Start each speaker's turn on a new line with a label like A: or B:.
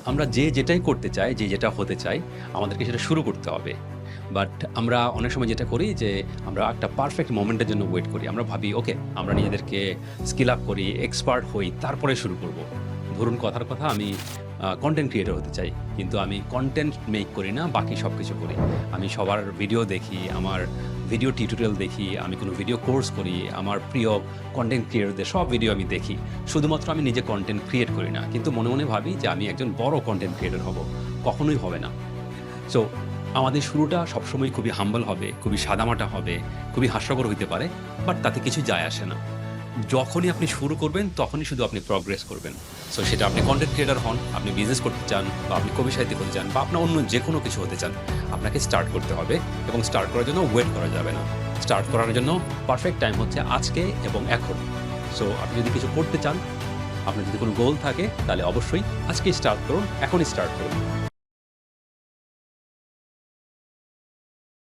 A: আমরা যে যেটাই করতে চাই, যে যেটা হতে চাই, আমাদেরকে সেটা শুরু করতে হবে। বাট আমরা অনেক সময় যেটা করি যে আমরা একটা পারফেক্ট মোমেন্টের জন্য ওয়েট করি। আমরা ভাবি ওকে আমরা নিজেদেরকে স্কিল আপ করি, এক্সপার্ট হই, তারপরে শুরু করব। ধরুন কথার কথা আমি কনটেন্ট ক্রিয়েটর হতে চাই। কিন্তু আমি কনটেন্ট মেক করি না, বাকি সব কিছু করি। আমি সবার ভিডিও দেখি, আমার ভিডিও টিউটোরিয়াল দেখি, আমি কোনো ভিডিও কোর্স করি, আমার প্রিয় কনটেন্ট ক্রিয়েটরদের সব ভিডিও আমি দেখি। শুধুমাত্র আমি নিজে কনটেন্ট ক্রিয়েট করি না। কিন্তু মনে, মনে ভাবি যে আমি একজন বড় কনটেন্ট ক্রিয়েটর হব। কখনোই হবে না। সো আমাদের শুরুটা সবসময় খুবই হাম্বল হবে, খুবই সাদামাটা হবে, খুবই হাস্যকর হইতে পারে। বাট তাতে কিছু যায় আসে না। যখনই আপনি শুরু করবেন তখনই শুধু আপনি প্রগ্রেস করবেন। সো সেটা আপনি কনটেন্ট ক্রিয়েটর হন, আপনি বিজনেস করতে চান বা আপনি কবি সাহিত্যিক হতে চান বা আপনার অন্য যে কোনো কিছু হতে চান, আপনাকে স্টার্ট করতে হবে এবং স্টার্ট করার জন্য ওয়েট করা যাবে না। স্টার্ট করার জন্য পারফেক্ট টাইম হচ্ছে আজকে এবং এখন। সো আপনি যদি কিছু করতে চান, আপনার যদি কোনো গোল থাকে তাহলে অবশ্যই আজকেই স্টার্ট করুন, এখনই স্টার্ট করুন।